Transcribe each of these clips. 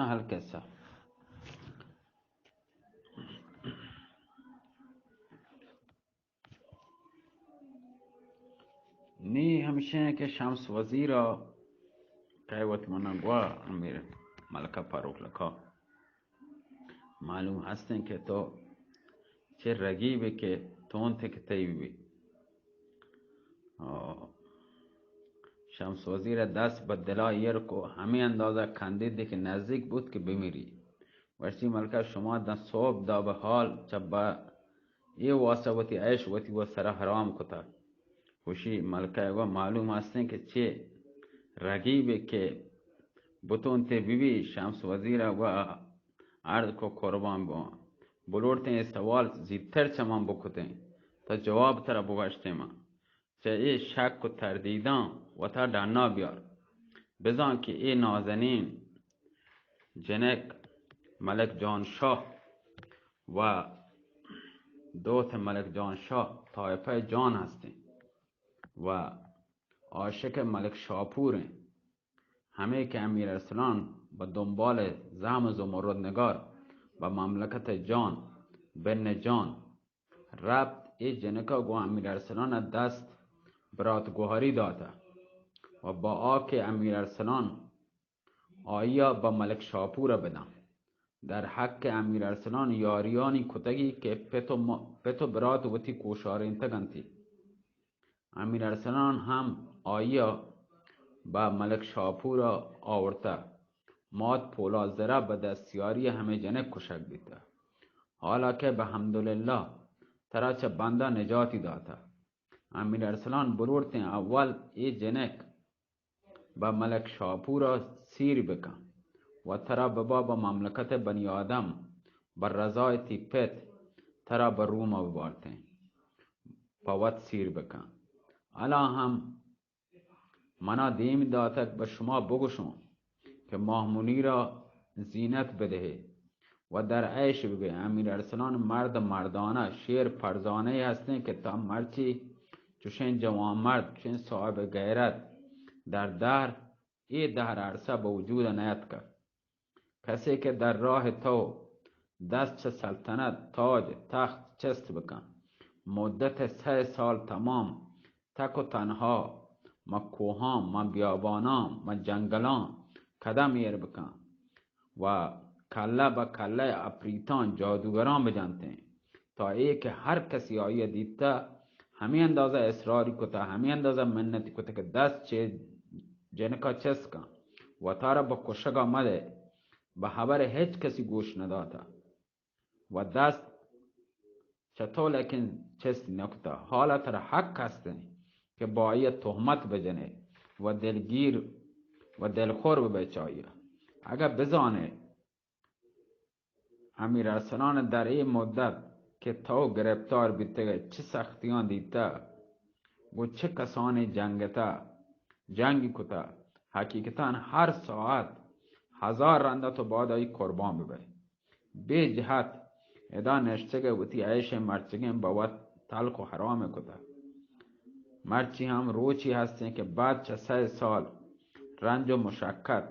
هالقصة نی همیشه که شمس وزیرا قیوت منگوا امیر ملکه فاروق لکا معلوم هستن که تو چه رقیبی که تون تک تیوی شمس وزیر دست به دلای کو همین اندازه کندیدی که نزدیک بود که بمیری ورسی ملکه شما در صبح دا به حال چبا یه واسه وتی عیش وتی و سر حرام کتا خوشی ملکه و معلوم هستن که چه رقیبی که بتون ته بیبی شمس وزیر و عرض کو قربان با بلورتیں سوال زیدتر چمان بکتیں تا جواب تر بوشتے ما چه ای شک و تردیدان و تا دانا بیار بزن که ای نازنین جنک ملک جان شاه و دوست ملک جان شاه طایفه جان هستیں و عاشق ملک شاپور ہیں همه که امیر ارسلان به دنبال زعم زمرد نگار و مملکت جان بن جان ربط ای جنکا گو امیر ارسلان دست برات گوهری داده و با آک امیر ارسلان آیا با ملک شاپور بدم در حق امیر ارسلان یاریانی کتگی که پتو برات وتی کوشارین تگنتی امیر ارسلان هم آیا با ملک شاپور آورته مات پولا زره به دستیاری همه جنک کشک بیته حالا که به حمدلله ترا چه بنده نجاتی داته امیر ارسلان بلورتیں اول ای جنک با ملک شاپور سیر بکن و ترا ببا با مملکت بنی آدم بر رضای تیپت ترا بر روم ببارتیں پاوت سیر بکن الا هم منا دیم داتک به شما بگوشم که ماه را زینت بدهید و در عیش بگه امیر ارسلان مرد مردانه شیر پرزانه هستن که تا مرچی چوشن جوان مرد چوشن صاحب غیرت در ای دهر عرصه به وجود نیت کرد کسی که در راه تو دست چه سلطنت تاج تخت چست بکن مدت 3 سال تمام تک و تنها ما کوهان ما بیابانان ما جنگلان قدم ایر بکن و کله با کله اپریتان جادوگران بجنتیں تا ای که هر کسی آیه دیتا همین اندازه اصراری کتا همین اندازه منتی کتا که دست چه جنکا چست کن و تارا با کشک آمده به خبر هیچ کسی گوش نداتا و دست چطور لیکن چست نکتا حالا تر حق هستن که با آیه تهمت بجنه و دلگیر و دلخور بچایه اگر بزانه امیر ارسلان در این مدت که تو گرفتار بیتگه چه سختیان دیتا و چه کسانی جنگی کتا حقیقتا هر ساعت 1000 رنده تو باید ای قربان ببه به جهت ادا نشتگه وطی عیش مرچگیم با تلق و حرام کتا مرچی هم روچی هستن که بعد چه 3 سال رنج و مشکت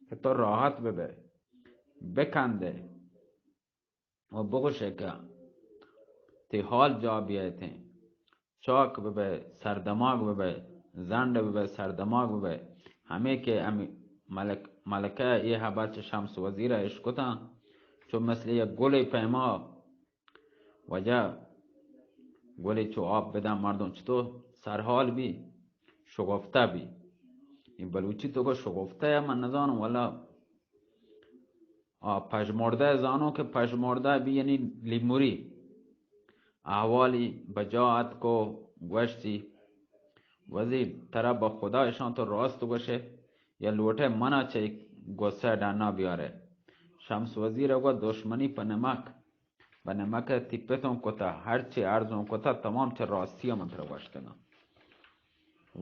که تو راحت ببه بکنده و بگوشه که تی حال جا بیایتیں چاک ببه سردماغ ببه زنده ببه سردماغ ببه همه که ملکه یه حبر چه شمس وزیر اشکتا چون مثل یک گل پیما وجه گلی چو آب بدن مردم چطور سرحال بی شگفته بی این بلوچی تو که شگفته من نزانم والا پشمرده زانو که پشمرده بی یعنی لیموری احوالی بجاعت کو گوشتی وزیر ترا با خدایشان تو راست گوشه یا لوٹه منا چه گسه دانا بیاره شمس وزیر و دشمنی پا نمک تیپتون کتا هرچی ارزون کتا تمام چه راستی من ترا گوشتنا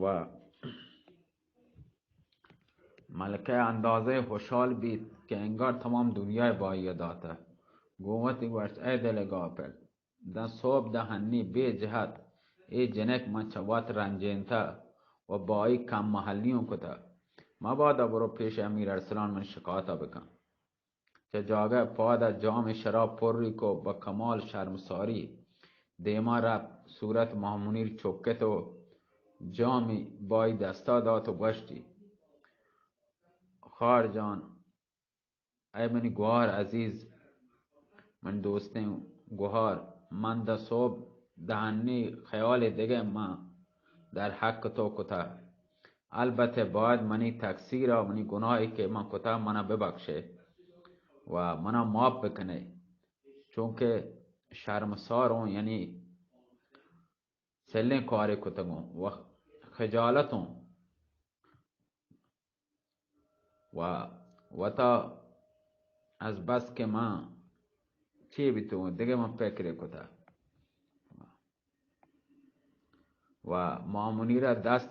و ملکه اندازه خوشحال بید که انگار تمام دنیای بایی داته گومتی گوشت ای دل گاپل در صبح دهنی به جهت ای جنک من چوات رنجین تا و بایی کم محلیون کتا ما بادا برو پیش امیر ارسلان من شکایتا بکن چه جاگه پادا جام شراب پری کو با کمال شرمساری دیما رفت صورت ماه چکت و جامی بای دستا داد و گشتی خار جان ای منی گوهر عزیز من دوستم گوهر من دا صبح دهنی خیال دیگه ما در حق تو کتا البته باید منی تقصیر و منی گناهی که من کتا منو ببخشه و منو معاف بکنه چون که شرمسارم یعنی سلین کاری کتگم و خجالتم و تا از بس که من چی بیتو دیگه من فکر کتا و مامونی را دست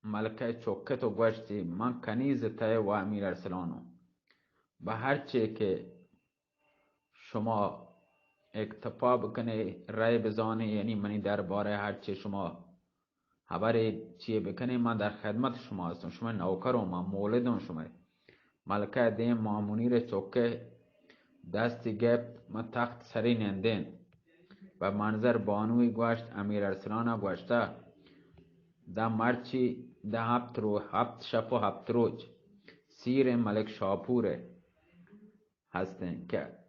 ملکه چوکت و گوشتی من کنیز ته و امیر ارسلانو به هر چی که شما اکتفا بکنه رای بزانه یعنی منی درباره هر چی شما خبری چی بکنه من در خدمت شما هستم شما نوکرم من مولدم شما ملکه دیم مامونی را چوکه دستی گفت من تخت سری نندین و منظر بانوی گوشت امیر ارسلان گوشته ده مرچی ده هفت شب و هفت روز سیر ملک شاپوره هستن که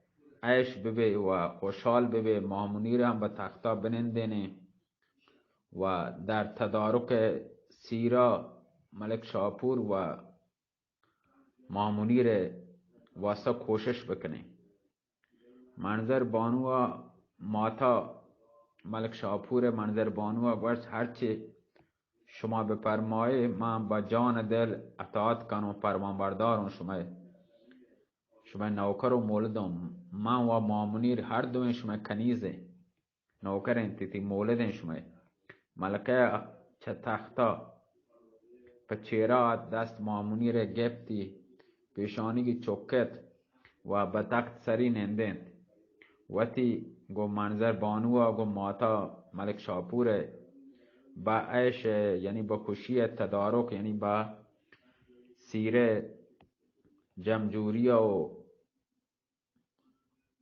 عیش ببه و خوشحال ببه مامونی را هم به تختا بنندینه و در تدارک سیرا ملک شاپور و مامونی را واسه کوشش بکنه منظر بانو ماتا ملک شاپور منظر بانو گوشت هرچی شما بفرمایه من با جان دل اطاعت کنم فرمان بردارم شما نوکر و مولدم من و مامونیر هر دوی شما کنیزه نوکر انتیتی مولدن شما ملکه چه تختا پچیرا دست مامونیر گفتی پیشانی چوکت و به تخت سری نندند وتی گو منظر بانو گو ماتا ملک شاپوره با عیش یعنی با خوشی تدارک یعنی با سیره جمجوری و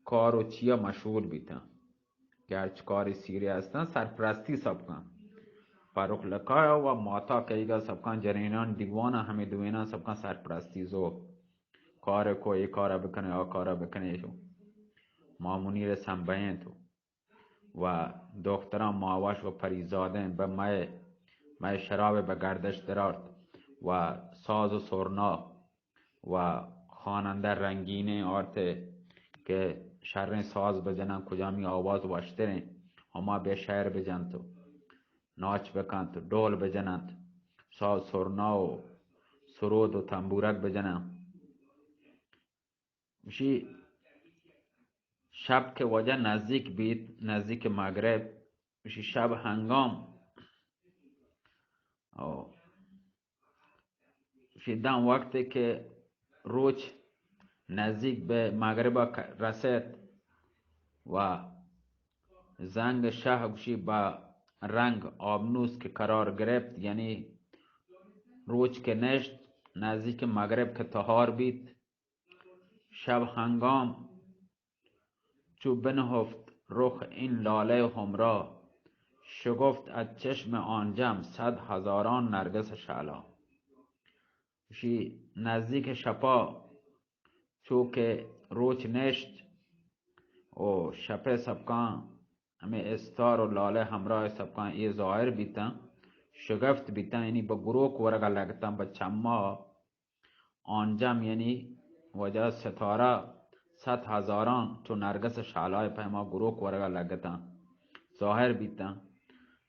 کار و چیا مشغول بیتن گرچه کاری سیره هستن سرپرستی سبکن فاروق لکای و ماتا که ایگا سبکن جرینان دیوان همه دوینا سبکن سرپرستی زو کار کو ای کارا بکنه آ کارا بکنه شو مامونی را سنبین تو و دختران ماواش و پریزادن به مای شراب به گردش درارد و ساز و سرنا و خواننده رنگینه آرته که شرن ساز بزنن کجا می آواز واشترین اما به شعر بجن تو ناچ بکن تو ڈول بجنند ساز سرنا و سرود و تنبورک بجنن میشی شب که وجه نزدیک بید نزدیک مغرب میشی شب هنگام شیدن وقتی که روز نزدیک به مغرب رسید و زنگ شه گوشی با رنگ آبنوس که قرار گرفت یعنی روز که نشت نزدیک مغرب که تهار بید شب هنگام چو بنهفت رخ این لاله همرا شگفت از چشم آن جمع 100,000 نرگس شعلا شی نزدیک شپا چو که روچ نشت و شپه سبکان همه استار و لاله همراه سبکان ای ظاهر بیتن شگفت بیتن یعنی با گروک ورگا لگتن با چما آنجم یعنی وجه ستاره 100,000 چو نرگس شعلای پیما گروک ورگا لگتن ظاهر بیتن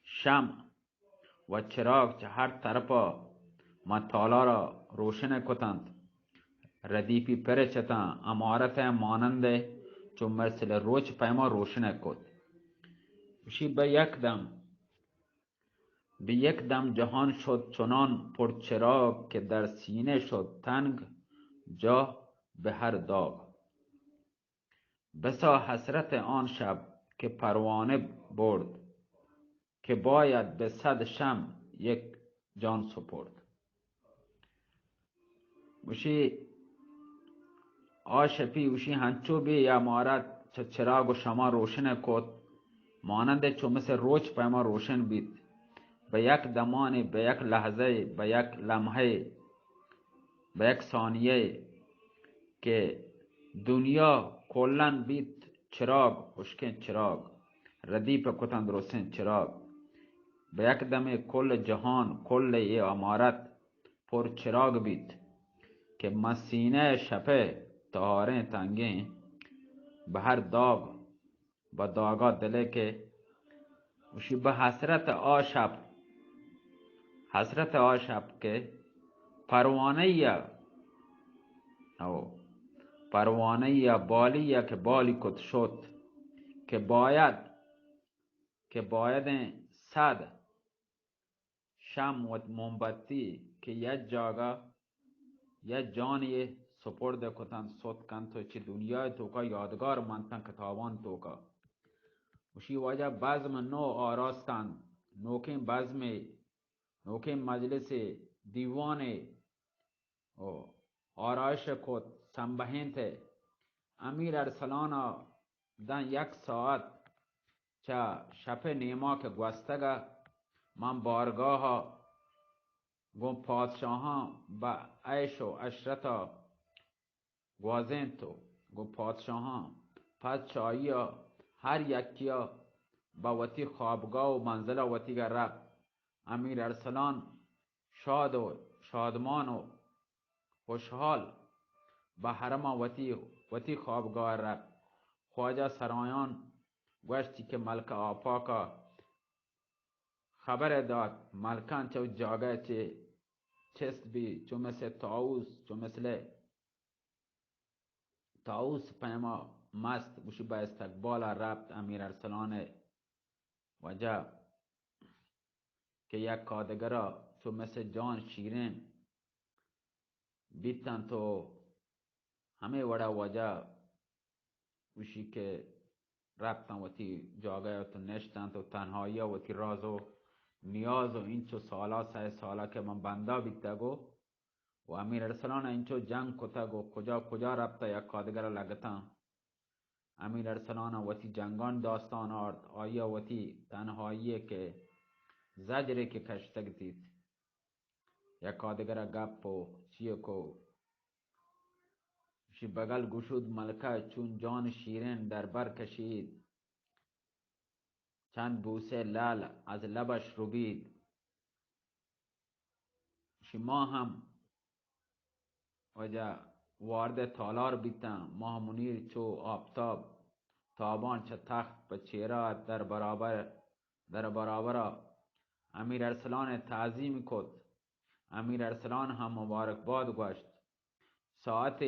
شم و چراغ چه هر طرفا مطالا را روشن کتند ردیفی پرچتن امارت ماننده چون مرسل روچ پیما روشن کت بشی به یک دم جهان شد چنان پرچراغ که در سینه شد تنگ جا به هر داغ بسا حسرت آن شب که پروانه برد که باید به 100 شمع یک جان سپرد بشی آشپی اوشی هنچو بی امارت چه چراغ و شما روشن کد مانند چو مثل روچ پیما روشن بید به یک دمانی به یک لحظه به یک لمحه به یک ثانیه که دنیا کلن بید چراغ خشکن چراغ ردیف کتند روشن چراغ به یک دم کل جهان کل ای امارت پر چراغ بید که مسینه شپه تهاره تنگه به هر داغ با داغا دله که وشی به حسرت آشب که پروانه او پروانه بالی که بالی کت شد که باید صد شم و مومبتی که یک جاگا یک جانی سپرده کتن صد کن تو چی دنیای توکا یادگار منتن کتابان توکا وشی وجه بزم نو آراستن نوکین بزم نوکین مجلس دیوان آرایش کت سنبهنت امیر ارسلانا دن یک ساعت چه شپ نیما که گوستگا من بارگاه گم پادشاهان با عیش و عشرتا گوازن تو گم پادشاهان پس چایی هر یکیا با وتی خوابگاه و منزل وتی گر رفت امیر ارسلان شادمان و خوشحال به حرم وتی خوابگاه رفت خواجه سرایان گوشتی که ملک آپاکا خبر داد ملکان چو جاگه چست بی چو مثل طاووس پیما مست گوشی به استقبال رفت امیر ارسلان وجه که یک کادگرا چو مثل جان شیرین بیتن تو همه وڑا وجه گوشی که رفتن وتی جاگه تو نشتن تو تنهایی وتی راز و نیاز و اینچو سالا 3 سالا که من بنده بیتگو و امیر ارسلان اینچو جنگ کتگو کجا رفته یک کادگر لگتن امیر ارسلان وتی جنگان داستان آرد آیا وتی تنهایی که زجره که کشتگ دید یک کادگر گپ و چیه کو شی بغل گشود ملکه چون جان شیرین در بر کشید چند بوسه لال از لبش روبید شی ما هم وجه وارد تالار بیتن ماه منیر چو آفتاب تابان چه تخت به چهره در برابر امیر ارسلان تعظیم کد امیر ارسلان هم مبارکباد گوشت ساعت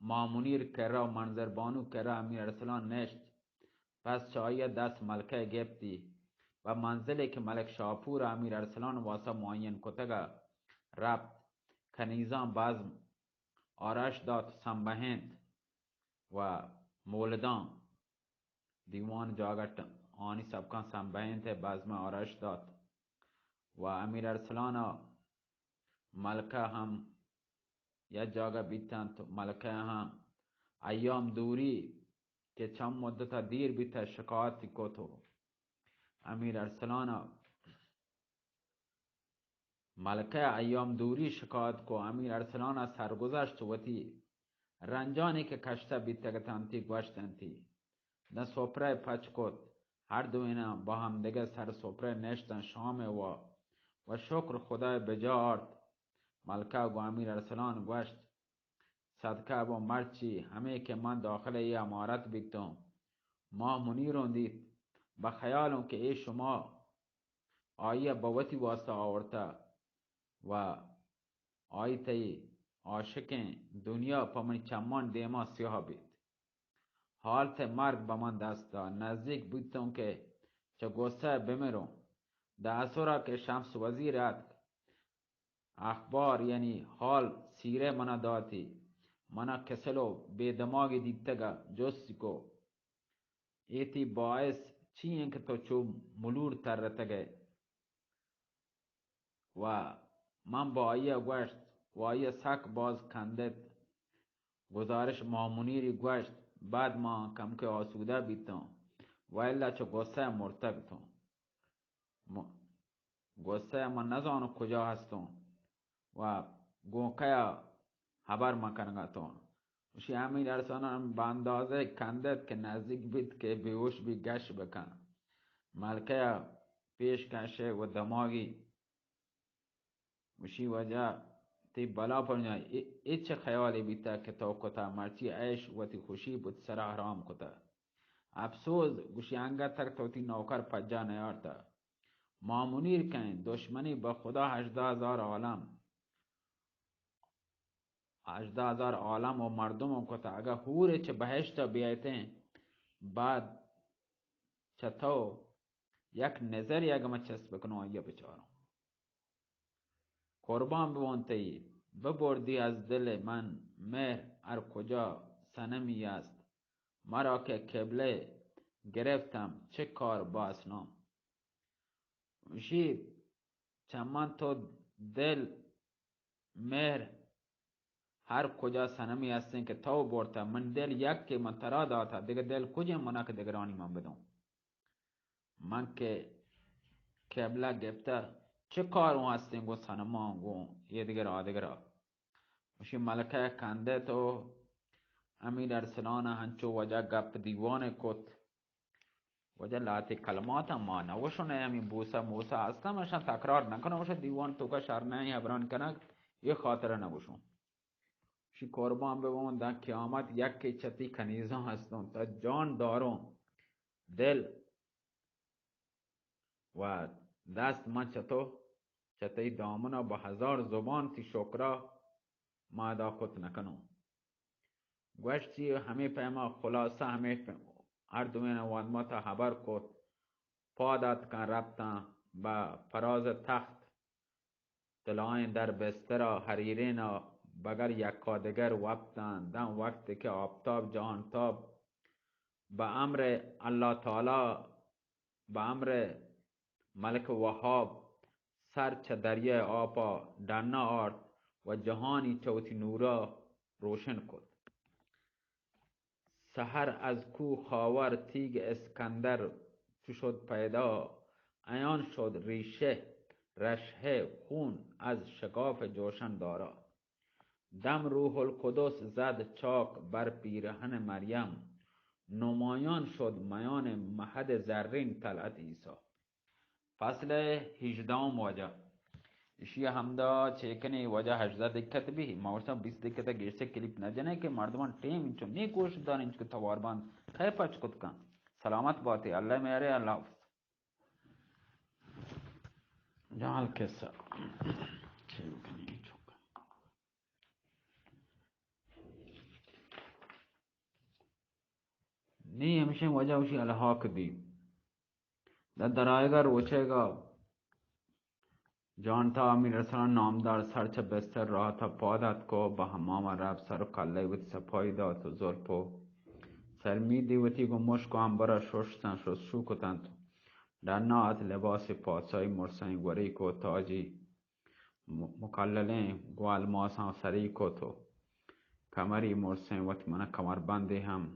مامونیر کرا و منظر بانو کرا امیر ارسلان نشت پس چایی دست ملکه گفتی و منزلی که ملک شاپور امیر ارسلان واسه معین کتگا رفت کنیزان بزم آرش داد سنبهند و مولدان دیوان جاگت آنی سبکان سنبهند بزم آرش داد و امیر ارسلان ملکه هم یک جاگه بیتن تو ملکه هم ایام دوری که چند مدت دیر بیت شکایتی کو تو امیر ارسلان ملکه ایام دوری شکایت کو امیر ارسلان سرگذشت وتی رنجانی که کشته بیتگتانتی گوشتنتی نه سپره پچ کد هر دو اینا با هم دیگه سر سپره نشتن شام و شکر خدای بجا آرد ملکه و امیر ارسلان گوشت صدقه با مرچی همه که من داخل ای امارت بیتم ماه منیرون دید به خیالم که ای شما آیه بوتی واسطه آورده و آیه تی عاشق دنیا پا من چمان دیما سیاه بید حالت مرگ به من دست داد نزدیک بیتم که چه گسته بمیرم در اثرا که شمس وزیرت اخبار یعنی حال سیره منا داتی منا کسلو بے دماغی دیتگا جستی کو ایتی باعث چیئن که تو چو ملور ترتگه و من با آیه گوشت و آیه سک باز کندت گزارش مامونیری گوشت بعد ما کم که آسوده بیتم و الا چه گسته مرتبتم گسته ما نزانو کجا هستم و گوکه خبر مکنگتون وشی امیر ارسلان به اندازه کندد که نزدیک بید که بیوش بی گشت بکن ملکه پیش کشه و دماغی وشی وجه تی بلا پر جای ایچ خیالی بیتا که تو کتا مرچی عیش و تی خوشی بود سر حرام کتا افسوس گوشی انگا تک تو تی نوکر پجا نیارتا مامونیر کن دشمنی به خدا 18,000 عالم و مردم کتا اگه هوره چه بهشتا بیایتیں بعد چطو یک نظری اگه ما چسب بکنو ایا بچارم قربان بونتی ببردی از دل من مهر ار کجا سنمی است مرا که قبله گرفتم چه کار باسنام وشی چمان تو دل مهر هر کجا سنمی هستین که تو برتا من دل یک که من ترا داتا دیگه دل کجا منا که دگرانی من بدم من که قبله گفته چه کار هستین گو سنمان گو یه دیگر وشی ملکه کنده تو امیر ارسلان هنچو وجه گپ دیوان کت وجه لاتی کلمات ما نوشونه امی بوسا موسا هستم اشان تکرار نکنه وشه دیوان تو که شرنه هبران کنه یه خاطره نوشون شی قربان ببون در قیامت یک که چتی کنیزان هستن تا جان دارون دل و دست من چتی دامنا با 1000 زبان تی شکرا ما دا خود نکنم گوشتی همه پیما خلاصه همه پیما هر دوین وانما تا خبر کد پادت کن ربطن با فراز تخت طلایین در بستر حریرین بگر یکا دگر وقتن دم وقتی که آفتاب جهانتاب با امر الله تعالی با امر ملک وهاب سر چه دریای آبا دنا آرد و جهانی چوتی نورا روشن کد سحر از کو خاور تیگ اسکندر چو شد پیدا عیان شد ریشه رشحه خون از شکاف جوشن دارا دم روح القدس زد چاک بر پیرهن مریم نمایان شد میان مهد زرین طلعت عیسی فصل 18 وجه اشی همدا چیکنی وجه 18 دکت بی مورسا 20 دکت گیرسه کلیپ نجنه که مردمان ٹیم انچو نی کوشش دار انچو توار باند خیلی پچ کد کن سلامت باتی اللہ میرے اللہ حافظ جال کسا چیکنی چوکا نی ہمیشہ وجہ اسی الحاق دی درائے گا روچے گا جانتا امیر ارسلان نامدار سرچه بستر راه تا پادت کو به حمام رب سر و کله ویت سپایی داد و زرپو سرمی دیوتی گو مشک و انبرا ششتن شد شو کتند در ناعت لباس پادشاهی مرسین گوری کو تاجی مکللین گو الماسان سری کو تو کمری مرسین وقت من کمر بندی هم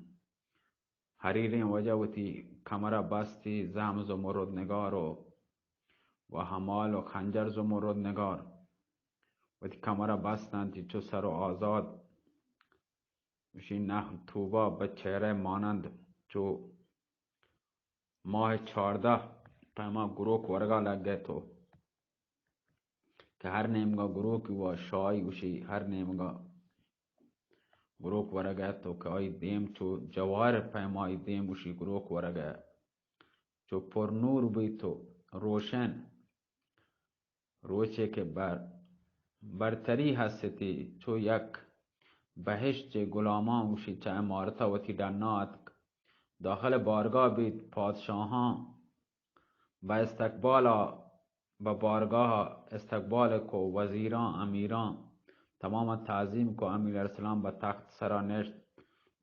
حریرین وجه وتی کمر بستی زهم زمرد نگارو و حمال و خنجر زمرد نگار و تی کمره بستند چو سر و آزاد وشی نخل توبا به چهره مانند چو ماه 14 پیما گروک ورگا لگه تو که هر نیمگا گروکی و شای وشی هر نیمگا گروک ورگه تو که آی دیم چو جوار پیمای دیم وشی گروک ورگه چو پر نور بی تو روشن روچه که برتری هستی چو یک بهشت غلامان وشی چه امارتا وتی دنات داخل بارگاه بید پادشاهان با بارگاه استقبال کو وزیران امیران تمام تعظیم کو امیر ارسلان به تخت سرا نشت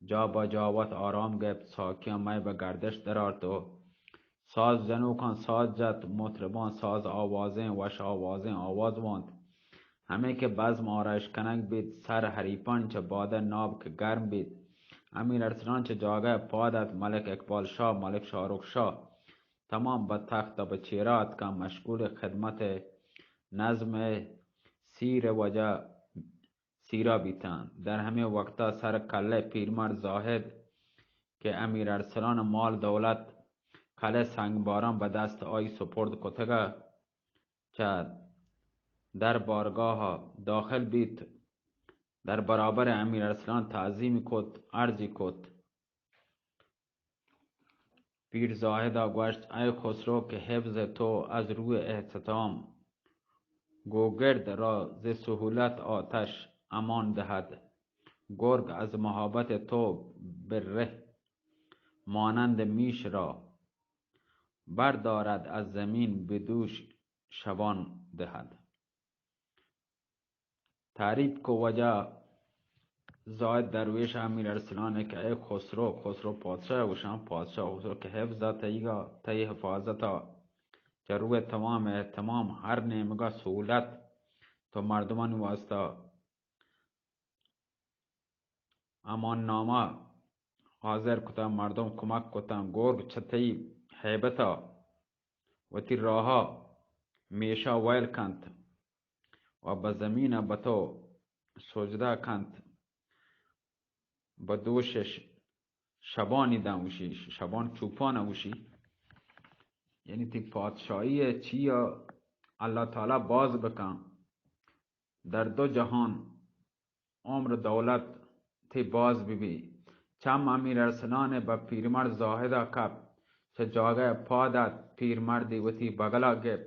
جا با جاوت آرام گفت ساکیان مای به گردش درارد و ساز جنوکان ساز جت مطربان ساز آوازین وش آوازین آواز واند همه که بزم آرایش کنک بید، سر حریفان چه باده ناب که گرم بید. امیر ارسلان چه جاگه پادت، ملک اقبال شاه ملک شاهرخ شاه. تمام به تخت به چیرات کم، مشغول خدمت نظم سیر وجه سیرا بیتن. در همه وقتا سر کله پیرمرد زاهد، که امیر ارسلان مال دولت کله سنگباران به دست آی سپرد کتگه. چه در بارگاه داخل بیت، در برابر امیر ارسلان تعظیم کد عرضی کد. پیر زاهدا گوشت ای خسرو که حفظ تو از روی احتتام، گوگرد را ز سهولت آتش امان دهد. گرگ از محبت تو بره مانند میش را، بردارد از زمین بدوش شبان دهد. تعریف کو وجه زاید درویش امیر ارسلانه که ای خسرو، خسرو پادشاه وشان پادشاه خسرو که حفظا تیگا تی حفاظتا، که روی تمام اهتمام هر نیمگاه سهولت تو مردمان واسطه امان نامه حاضر کتا، مردم کمک کتا. گرگ چتی حیبتا و تی راها میشا ویل کند، و به زمین به تو سجده کند. به دوشش شبانی دموشی، شبان چوپان وشی. یعنی تی پادشاهی چیا الله تعالی باز بکن در دو جهان، عمر دولت تی باز ببی. چم امیر ارسلان به پیرمرد زاهدا کب، چه جاگه پادت پیرمردی و تی بغلا گب.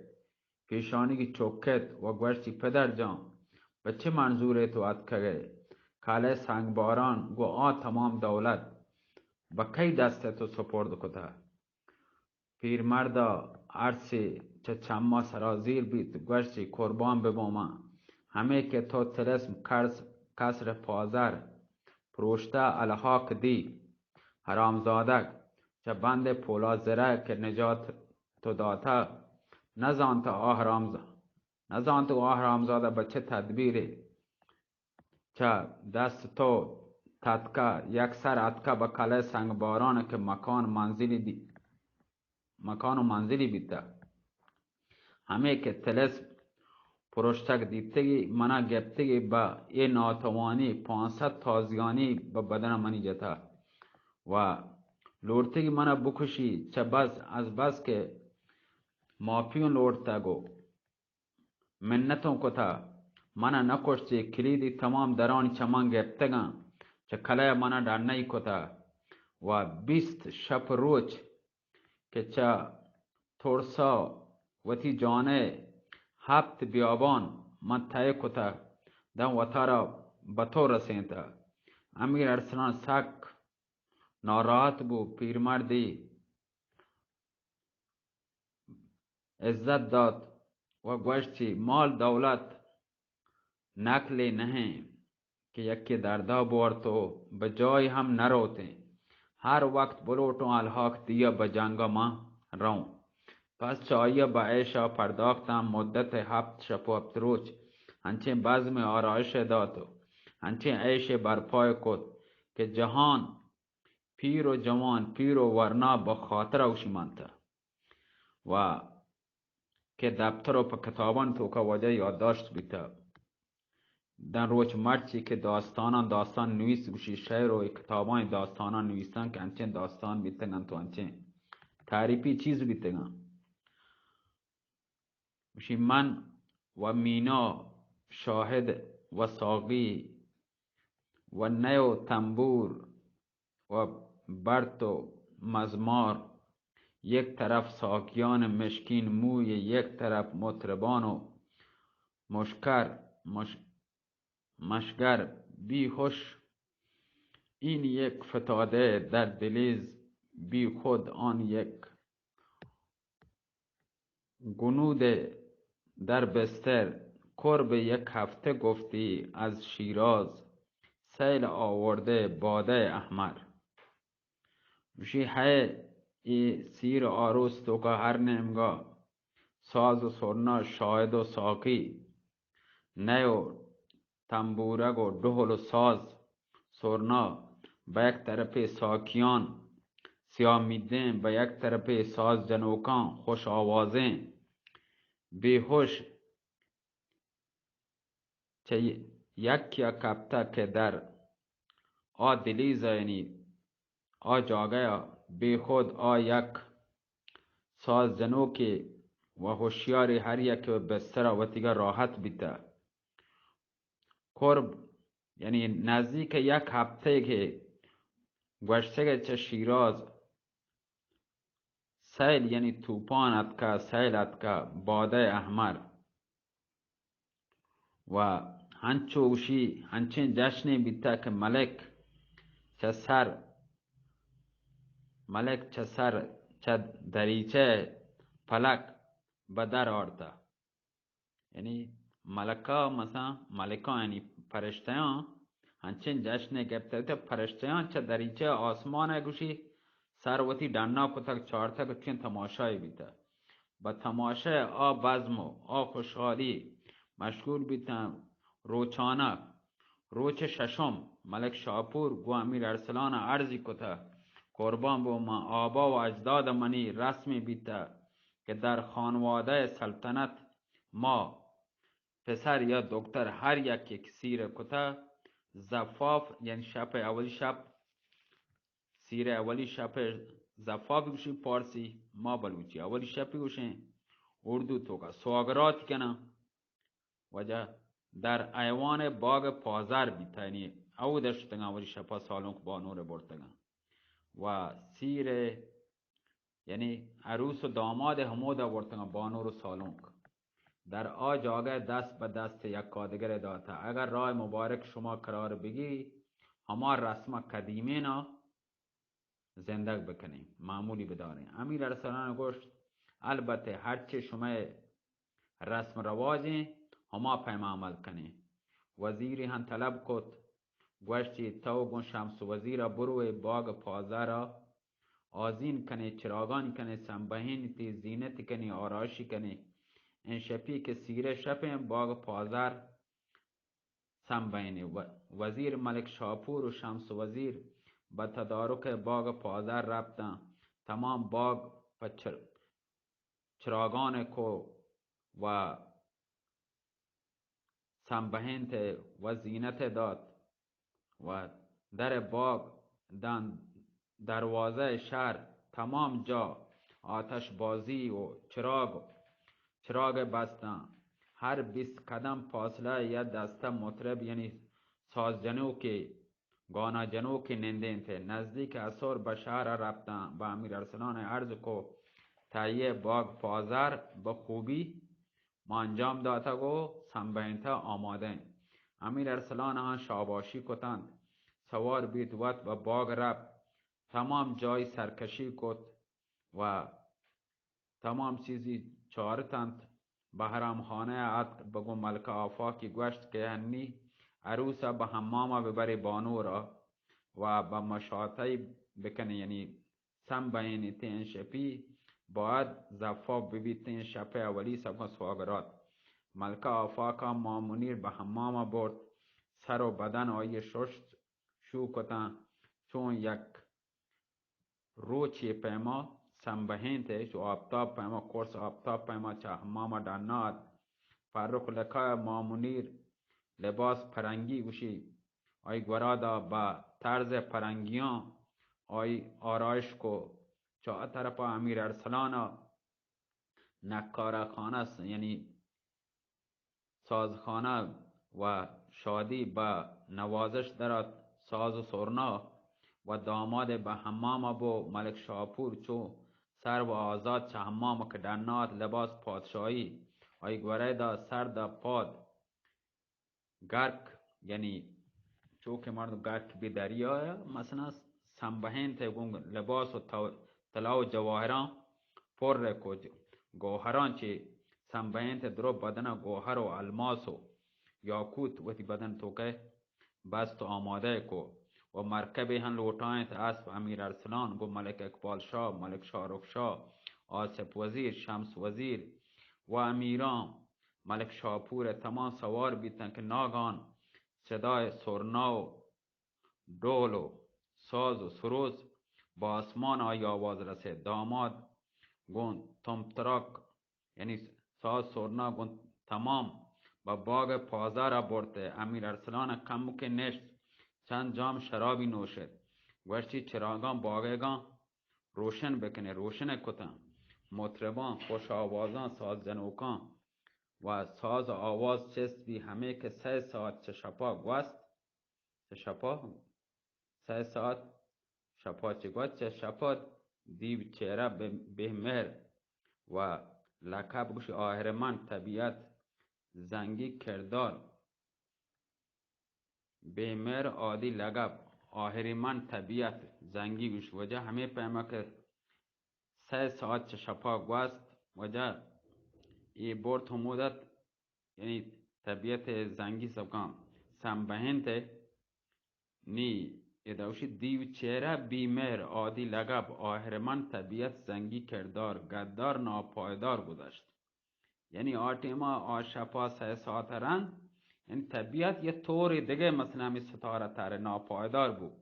پیشانی کی چوکت و گوشتی پدر جان، به چه منظور تو اتکگه. کاله سنگباران گو آ تمام دولت، به کی دست تو سپرد کتا. پیرمردا عرصی چه چما سرازیر بیت، گوشتی قربان ببوما. همه که تو تلسم کسر پازر، پروشته الحاق دی حرامزادک. چه بند پولا زره که نجات تو داتا، نزانت آهرامزاده به چه تدبیری. چه دست تو تتکا یک سر اتکا به کله سنگباران، که مکان و منزلی بیتا. همه که تلسم پرشتک دیتگی منا گپتگی با ای ناتوانی، 500 تازیانی به بدن منی جتا. و لورتگی منا بکشی، چه بس از بس که مافیون لورتگو منتون کتا. منا نکشتی کلیدی تمام درانی چمان گپتگن، چه کله منا در نی کتا. و 20 شب روچ که چه ترسا و تی جانه 7 بیابان من تای کتا، دم و تارا به تو رسینتا. امیر ارسلان سک ناراحت بو. پیرمردی عزت داد و گوشتی مال دولت نکلی نہیں، که یکی دردا بور تو به جای هم نروتے. هر وقت بلوٹوں الحاق دیا به جنگا ما رون. پس چایه به عیشا پرداختم مدت 7 شب و 7 روز. هنچین بزم آرایش داد، هنچین عیش برپای کد، که جهان پیر و جوان پیر و ورنا به خاطر اوشی منتا. و که دفتر و پا کتابان تو که وجه یادداشت بیتا. دن روچ مرچی که داستان نویس گوشی شعر و کتابان داستانان نویسن، که انچین داستان بیتگن تو انچین تعریفی چیز بیتگن. گوشی من و مینا شاهد و ساقی و نی و تنبور و برد و مزمار، یک طرف ساقیان مشکین موی، یک طرف مطربان و مشگر بی خوش. این یک فتاده در دلیز بی خود، آن یک گنود در بستر. قرب یک هفته گفتی از شیراز، سیل آورده باده احمر. بشی های ای سیر آروس تو که هر نیمگاه، ساز و سرنا شاهد و ساقی. نی و تنبورک و دهل و ساز سرنا به یک طرف ساکیان سیامیدین، به یک طرف ساز جنوکان خوش آوازین بیهوش چه یکیا کپتا که در آ دلیزا یعنی آ جاگه بی خود آ یک ساز جنوکی و هوشیاری هر یک بستر و تیگه راحت بیتا قرب یعنی نزدیک یک هفته که گوشته چه شیراز سیل یعنی توپانت که سیلت که باده احمر و هنچوشی هنچین جشنی بیتا که ملک چه سر چه دریچه فلک بدر آرتا یعنی ملکا مثلا ملکا یعنی پرشتیان هنچین جشن گفته پرشتیان چه دریچه آسمان گوشی سروتی دنا کتک چارتا کچین تماشای بیتا با تماشای آ بزم و آ خوشحالی مشغول بیتا روچانک روچ ششم ملک شاپور گو امیر ارسلان عرضی کتا قربان بو ما آبا و اجداد منی رسمی بیتا که در خانواده سلطنت ما پسر یا دکتر هر یک سیر کتا زفاف یعنی شب اولی شب سیر اولی شب زفاف گوشی پارسی ما بلوچی اولی شب گوشین اردو تو کا سواگرات کنا وجه در ایوان باغ پازر بیتا یعنی او دشتنگا اولی شب سالون که بانور برتگا و سیر یعنی عروس و داماد همو دا برتگا بانور و سالون در آ جاگه دست به دست یک کادگر داتا اگر راه مبارک شما قرار بگی همه رسم قدیمی نا زنده بکنیم معمولی بداریم امیر ارسلان گوشت البته هرچه شما رسم رواجی همه پیما عمل کنیم وزیری هم طلب کت گوشتی تو گون شمس وزیر بروی باغ پازه را آزین کنی چراغان کنی سنبهین تی زینت کنی آراشی کنی این شپی که سیره شپیم باغ پازر سنبهینی وزیر ملک شاپور و شمس وزیر به تدارک باغ پازر رفتن تمام باغ په چراغان کو و سنبهینت و زینت داد و در باغ دروازه شهر تمام جا آتش بازی و چراغ بستن هر 20 قدم فاصله یک دسته مطرب یعنی سازجنو که گانا جنو که نندین ته نزدیک اثر به شهر رفتن با امیر ارسلان عرض کو تایه باغ پازر به خوبی ما انجام داتا گو سنبینتا آماده امیر ارسلان ها شاباشی کتند سوار بیت وقت و باغ رفت تمام جای سرکشی کت و تمام چیزی چارتند به حرامخانه عد بگو ملک آفاقی گوشت که هنی عروسا به حمام ببری بانو را و به مشاطه بکنی یعنی سم بینی تین شپی باید زفاف ببیتین شپ اولی سبکن سواگرات ملک آفاقا مامونیر به حمام برد سر و بدن آیه ششت شو کتن چون یک روچی پیما سنبهین ته چو آفتاب پیما کورس آفتاب پیما چه حمام دانات فرخ لکای مامونیر لباس پرنگی گوشی آی گورادا با طرز پرنگیان آی آرایش کو چه طرف امیر ارسلان نکاره خانه یعنی سازخانه و شادی با نوازش درات ساز و سرنا و داماد به حمام بو ملک شاپور چو سر و آزاد چه حمام که دنات لباس پادشاهی آی گوره دا سر دا پاد گرک یعنی چو که مرد گرک بی دریا مثلا سنبهین ته لباس و طلا و جواهران پر رکو گوهران چه سنبهین ته درو بدن گوهر و الماس و یاکوت و تی بدن توکه بست و آماده کو و مرکب هن لوٹائیں ته اسب امیر ارسلان گو ملک اقبال شاه ملک شاهرخ شاه آصف وزیر شمس وزیر و امیران ملک شاپور تمام سوار بیتن که ناگان صدای سرنا و ڈول و ساز و سروز با آسمان آی آواز رسید. داماد گون تمتراک یعنی ساز سرنا گون تمام با باغ پازا را برده. امیر ارسلان کمک نشت چند جام شرابی نوشد. گوشتی چراغان باغگان روشن بکنه. روشن کتن. مطربان خوش آوازان ساز جنوکان و ساز و آواز چست بی همه که 3 ساعت چه شپا گوست. چه شپا 3 ساعت شپا چه گوست. چه شپا دیو چهره به مهر و لقب گوش آهرمان طبیعت زنگی کردار به مهر عادی لقب آهرمان طبیعت زنگی گوش وجه همه پیما که 3 ساعت چه شپا گوست وجه ای برد همودت یعنی طبیعت زنگی سبکان سنبهن ته نی ادوشی دیو چهره بیمهر عادی لقب آهرمان طبیعت زنگی کردار گدار ناپایدار گذشت. یعنی آتیما آشپا 3 ساعت رن یعنی طبیعت یه طوری دیگه مثلا همی ستاره تره ناپایدار بود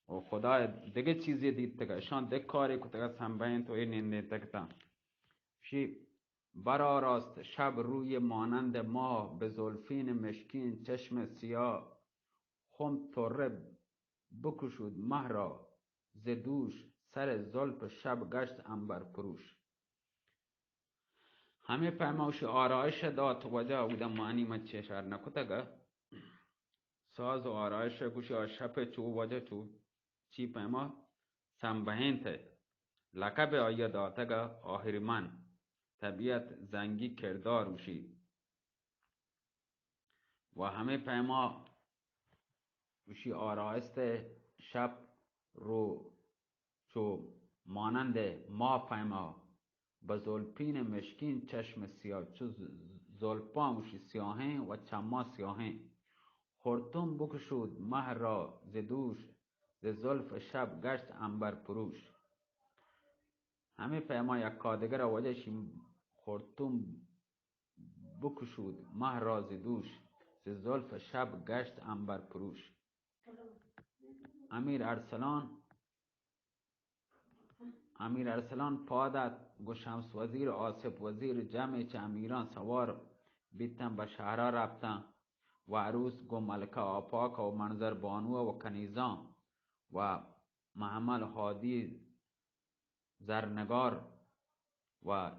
و خدا دیگه چیزی دید تگه شان دیگه کاری که تگه سنبهن تو این نینده تگه شی برا راست شب روی مانند ماه به زلفین مشکین چشم سیاه خم طره بکشود مه را ز دوش سر زلف شب گشت عنبر پروش. همه پیماوش آرایش داد وجه بودم معنی من چشار نکتگه ساز و آرایش گوشی آشپ چو وجه چو چی پیما سنبهین ته لقب آیا داتگه آهرمان طبیعت زنگی کردار وشی و همه پیما وشی آرایست شب رو چو مانند ما پیما به زلپین مشکین چشم سیاه چو زلپان وشی سیاهین و چما سیاهین خورتون بکشود مه را ز دوش ز زلف شب گشت عنبر پروش. همه پیما یک کادگر وجهش خورتون بکشود مه را ز دوش ز زلف شب گشت عنبر پروش. امیر ارسلان پادت گو شمس وزیر آصف وزیر جمع چه امیران سوار بیتن به شهرها رفتن و عروس گو ملکه آپاک و منظر بانو و کنیزان و محمل هادی زرنگار و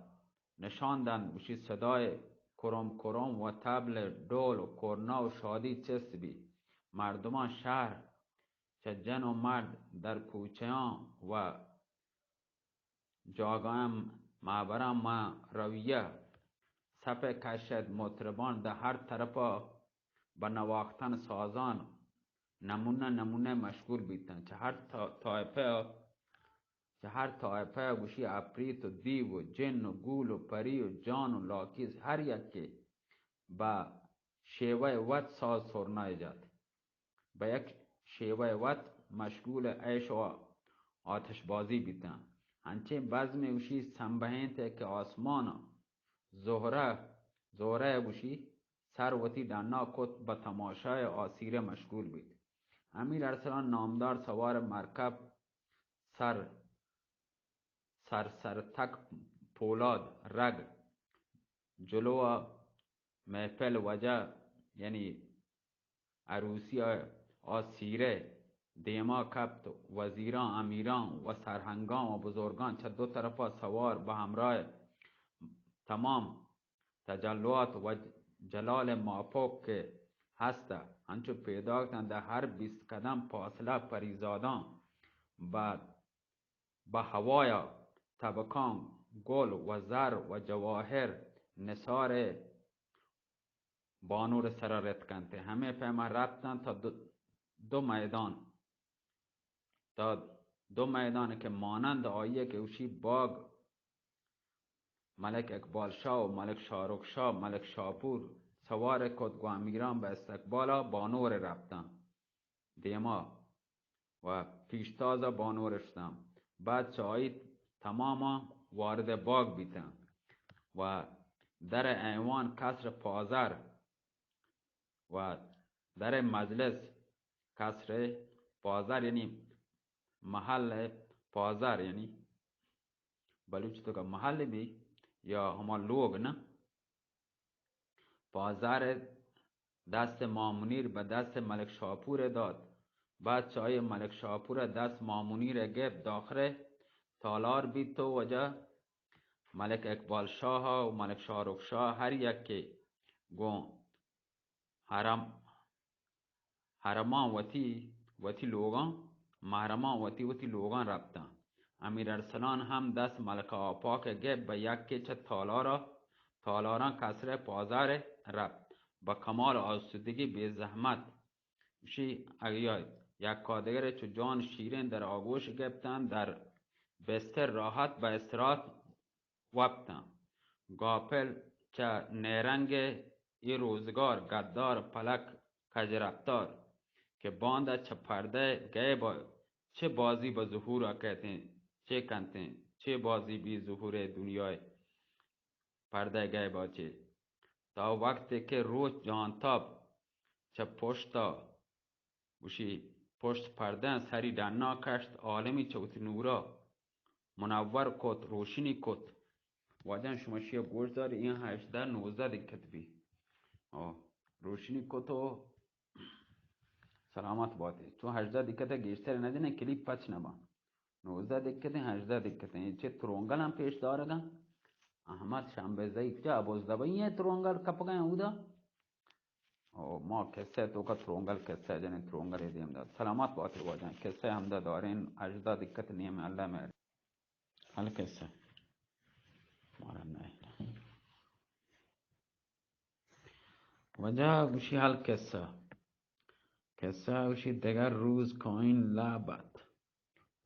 نشاندن وشی صدای کرم کرم و طبل دول و کرنا و شادی چست بی. مردمان شهر چه جن و مرد در کوچهان و جاگاهم معبرم ما رویه سپه کشد مطربان در هر طرفا به نواختن سازان نمونه نمونه مشغول بیتن. چه هر طایفه گوشی عفریت و دیو و جن و گول و پری و جان و لاکیز هر یکی به شیوه وط ساز سرنا ایجاد به یک شیوه وط مشغول عیش و آتش بازی بیتن. هنچه بزم اوشی سنبهین ته که آسمان زهره اوشی سروتی دنا کت به تماشای آسیره مشغول بید. امیر ارسلان نامدار سوار مرکب سر تک پولاد رگ جلو محفل وجه یعنی عروسی آسیره دیما کبت وزیران امیران و سرهنگان و بزرگان چه 2 طرفا سوار به همراه تمام تجلوات و جلال مافوق که هسته هنچو پیدا کردن در هر 20 قدم فاصله پریزادان به هوای طبقان گل و زر و جواهر نثار بانور سر رتکنته. همه پیما رفتن تا دو میدان که مانند آیه که اوشی باغ ملک اقبال شاه و ملک شاهرخ شاه ملک شاپور سوار کدگو امیران به استقبال بانور رفتن دیما و پیشتاز بانور شدن. بعد چایی تماما وارد باغ بیتن و در ایوان کسر پازر و در مجلس کسر پازر یعنی محل پازر یعنی بلوچ تو کا محل بھی یا ہما لوگ نا پازر دست مامونیر به دست ملک شاپور داد. بعد چای ملک شاپور دست مامونیر گفت داخل تالار بید تو وجه ملک اقبال شاه و ملک شاهرخ شاه هر یک که گو حرمان وتی لوگان محرمان وتی لوگان رفتن. امیر ارسلان هم دست ملک آپاک گفت به یک که چه تالاران کسر پازر رفت با کمال آسودگی بی زحمت شی اگیای یک کادگر چو جان شیرین در آگوش گفتن در بستر راحت به استراحت وقتن. گاپل چه نیرنگ ای روزگار گدار پلک کجرفتار که بانده چه پرده گئے با چه بازی به ظهور کہتے ہیں چه کنتے ہیں چه بازی بی ظهور دنیای پرده گئے با چه تا وقتی که روز جانتاب چه پشتا بوشی پشت پرده سری دنا کشت عالمی چوتی نورا منور کت روشنی کت واجن شما شیه گوش داری این 18-19 دکت بی روشنی کتو سلامت باته چون 18 دکت گیشتر ندینه کلیپ پچ نبا 19 دکت 18 دکت چه ترونگل هم پیش دارگن احمد شنبه زیک جا بزدبا یه ترونگل کپگن اودا ما کسه تو کا ترونگل کسه جنه ترونگل دیم داد سلامت باته واجن کسه هم دا دارین 18 دکت نیم الله مهر حال کسه مارا نه وجه گوشی حال کسه گوشی دگر روز کاین لعبت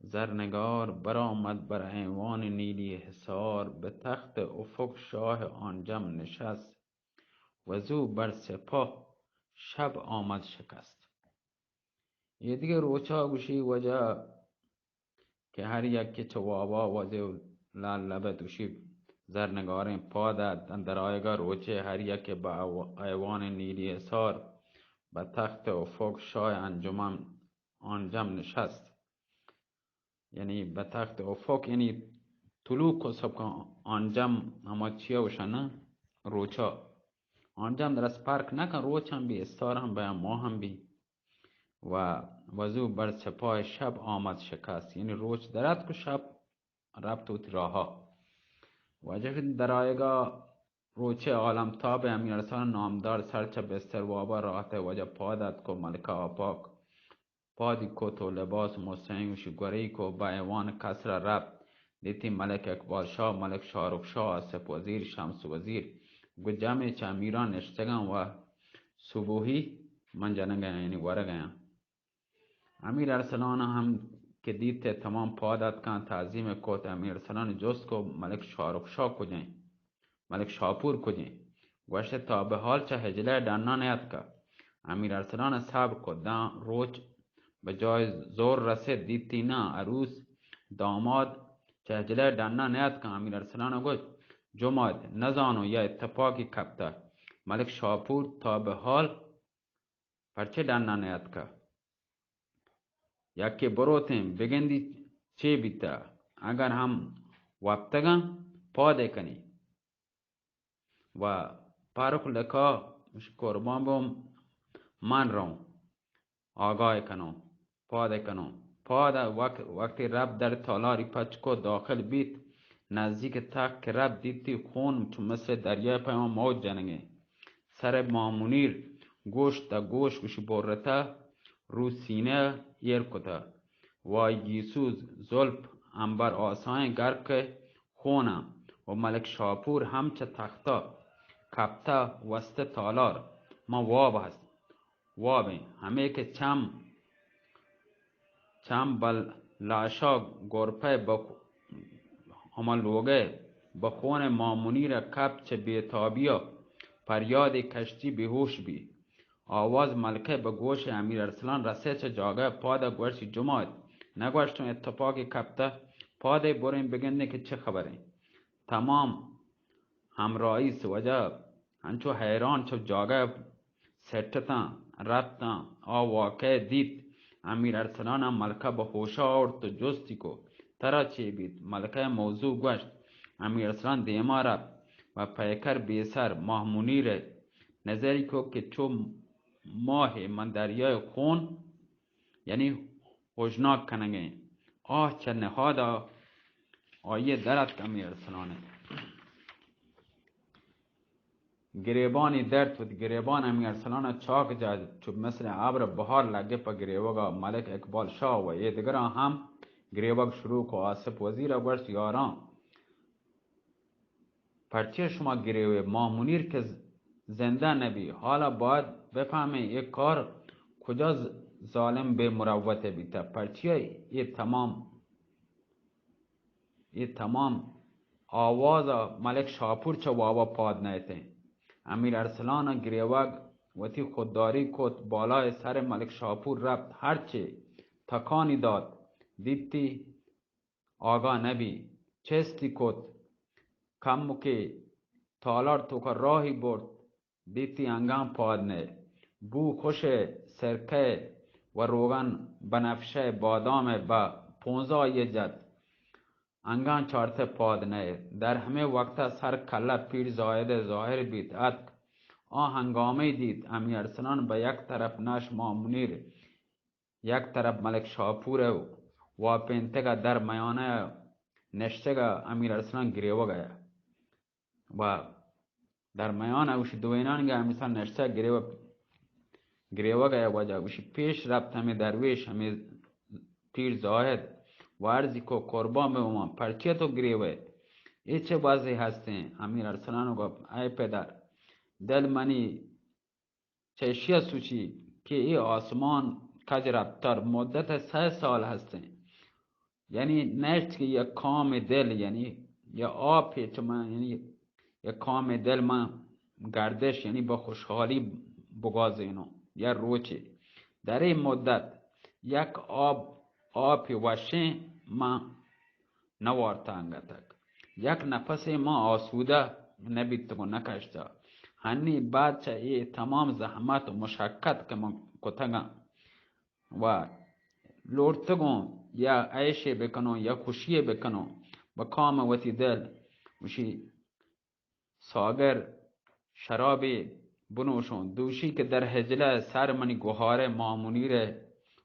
زرنگار برآمد بر ایوان نیلی حصار به تخت افق شاه آنجم نشست وزو بر سپاه شب آمد شکست. یه دیگه روچا گوشی وجه که هر یک که چوابا وزه لبت گوشی زرنگارین پادت در آیگاه روچه هر یک که به ایوان نیلی حصار به تخت افق شاه آنجم نشست یعنی به تخت افق یعنی طلوع کو سب کا آنجم اما چیه وشنه روچا آنجم در از پرک نکن روچ هم بی استار هم بیا ما هم بی و وزو بر سپاه شب آمد شکست یعنی روچ درد کو شب ربط و تراها و جفت در آیگاه روچه عالم تاب امیر ارسلان نامدار سرچه بستر وابا راحت وجه پادت کو ملک آپاک پادی کو تو لباس مستنگوش گوری کو با ایوان کسر رب دیتی ملک اقبال شاه ملک شاهرخ شاه آصف وزیر شمس وزیر گو جمع چه امیران نشتگن و صبوحی من جنگن یعنی ورگن. امیر ارسلان هم که دیت تمام پادت کن تعظیم کوت امیر ارسلان جست کو ملک شاهرخ شاه کجین ملک شاپور کجین گوشت تا به حال چه هجله دنا نیت که امیر ارسلان صبر کو دان روچ به جای زور رسید دیتی نه عروس داماد چه هجله دنا نیت که امیر ارسلان گوشت جماد نزانو یا اتفاقی کبته ملک شاپور تا به حال پرچه دنا نیت که یکی بروتیم بگندی چه بیتا اگر هم وقتگن پاده کنی و پارک لکا قربان بم من رو آگاه کنو پاده کنو پاده وقتی رب در تالاری پچکو داخل بیت نزدیک تخت که رب دیتی خون چون مثل دریای پیمان موج جنگه سر مامونیر گوشت تا گوش گوشی برتا رو سینه ایر کتا وای گیسوز زلپ انبر آسان گرک خونه و ملک شاپور همچه تختا کپتا وسط تالار ما واب هست وابه همه که چم بل لاشا گرپه همه لوگه بخون مامونی را کپ چه بیتابیا پریاد کشتی بیهوش بی آواز ملکه به گوش امیر ارسلان رسه چه جاگه پاده گوشی جماعت نگوشتون اتفاقی کپته پاده برین بگنده که چه خبره تمام همراهی سوجا هنچو حیران چو جاگه سٹتا رفتا واقع دید امیر ارسلان ملکه به هوش آورد و جستی کو ترا چه بید ملکه موضوع گوشت امیر ارسلان دیما رفت و پیکر بیسر ماه منیر نظری کو که چو ماه من دریای خون یعنی هوشناک کننگه چه نهادا آیه درد امیر ارسلانه گریبانی درد و گریبان امیر ارسلان چاک جاد چوب مثل ابر بهار لگه پا گریبگا ملک اقبال شاه و یه دیگر هم گریبگ شروع کو آصف وزیر گوشت یاران پرچه شما گریوه ما منیر که زنده نبی حالا باید بفهمه یک کار کجا ظالم به مروته بیتا پرچه یه تمام آواز ملک شاپور چه وابا پاد نیته امیر ارسلان گریوگ وتی خودداری کت بالای سر ملک شاپور رفت هرچه تکانی داد دیتی آگاه نبی چستی کت کمو که تالار تو که راهی برد دیتی انگام پاد نه بو خوش سرکه و روغن بنفشه بادام با 15 یه جد انگان چارت پاد نه در همه وقت سر کله پیر زاید ظاهر بیت هنگامه دید امیر ارسلان به یک طرف نش مامونیر یک طرف ملک شاپور و پینتگا در میانه نشتگا امیر ارسلان گریوه گیا و در میانه وش دوینانگا امیر ارسلان نشته گریوه گیا وجه وش پیش رفت همه درویش همه پیر زاهد و عرضی کو قربان به اومان پرچه تو گریوه ای چه بازی هستین امیر ارسلان گفت ای پدر دل منی چشیه سوچی که ای آسمان کج رفتار مدت 3 سال هستین یعنی نشت که یک کام دل یعنی یا آب یعنی یک کام دل من گردش یعنی با خوشحالی بگازینو یا روچی در این مدت یک آب وشه من نوارتانگتک یک نفس ما آسوده نبیتگو نکشتا هنی بعد چه ای تمام زحمت و مشکت که من کتگم و لورتگم یا عیشه بکنو یا خوشیه بکنو با کام وتی دل وشی ساگر شرابی بنوشون دوشی که در هجله سر منی گوهاره مامونیر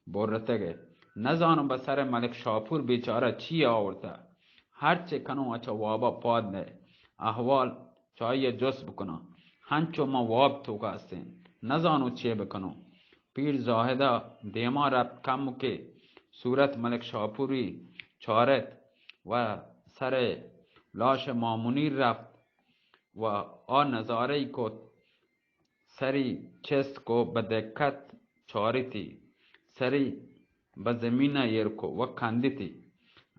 برتگه نزانم به سر ملک شاپور بیچاره چی آورده هرچه کنو اچه وابا پاد نه احوال چایی جس بکنو هنچو ما واب توکا هستین نزانو چه بکنو پیر زاهده دیما رفت کمو که صورت ملک شاپوری چارت و سر لاش مامونیر رفت و نظاره کو سری چست کو بدکت چاریتی سری به زمین یرکو و کندیتی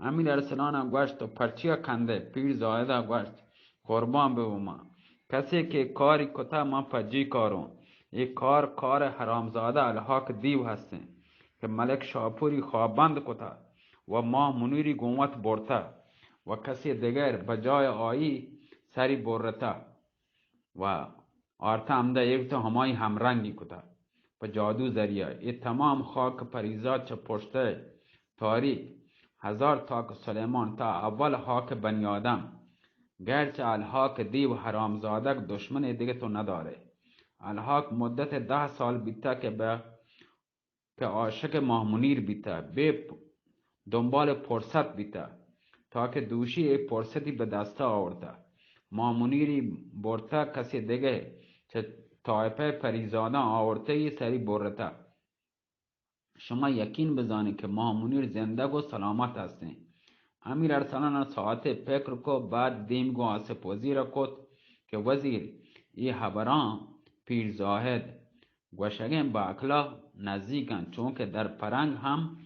امیر ارسلان گوشت و پرچیا کنده پیر زاهده گوشت قربان به ما کسی که کاری کتا من پجی کارون یک کار حرامزاده الحاق دیو هستن که ملک شاپوری خوابند کتا و ما منیری گومت برتا و کسی دیگر بجای آیی سری برتا و آرتا همده یک تا همای همرنگی کتا پا جادو ذریعه ای تمام خاک پریزاد چه پشته تاریک 1000 تاک سلیمان تا اول حاک بنی آدم گرچه الحاق دیو حرامزادک دشمن دیگه تو نداره الحاق مدت 10 سال بیتا که عاشق ماه منیر بیتا به دنبال فرصت بیتا تا که دوشی فرصتی به دسته آورده ماه منیری برتا کسی دیگه چه طایفه پریزاده آورده ای سری برتا شما یقین بزانید که ماه منیر زنده و سلامت هستین امیر ارسلان ساعت فکر کو بعد دیم گو آصف وزیر کت که وزیر ای خبران پیر زاهد گوشگین با اکلا نزدیکن چون که در فرنگ هم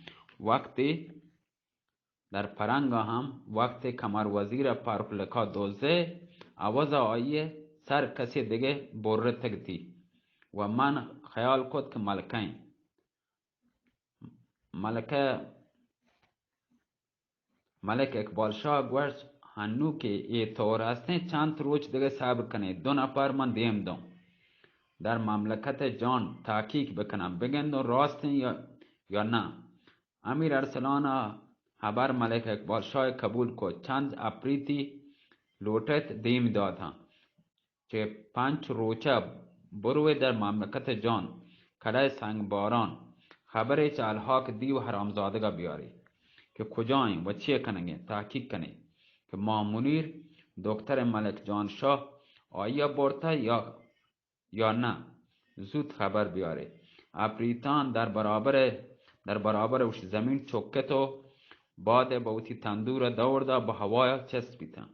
وقتی کمر وزیر پارکلکا دوزه آواز آیه سر کسی دیگه بره تگتی و من خیال کد که ملک اقبال شاه گوشت هنو که ای طور هستن چند روز دیگه صبر کنه. 2 نفر من دیم دم در مملکت جان تحقیق بکنم بگن راستن یا نه. امیر ارسلان خبر ملک اقبال شاه قبول کو. چند اپریتی لوٹت دیم داد ها که 5 روچه بروی در مملکت جان کلای سنگ باران خبری چه الحاق دیو حرامزادگا بیاری که کجاییم و چیه کننگه تحقیق کنه که ما منیر دکتر ملک جان شاه آیا برتا یا نه زود خبر بیاره. اپریتان در برابر وش زمین چکت و باد بوتی تندور دورده به هوای چسبیتن.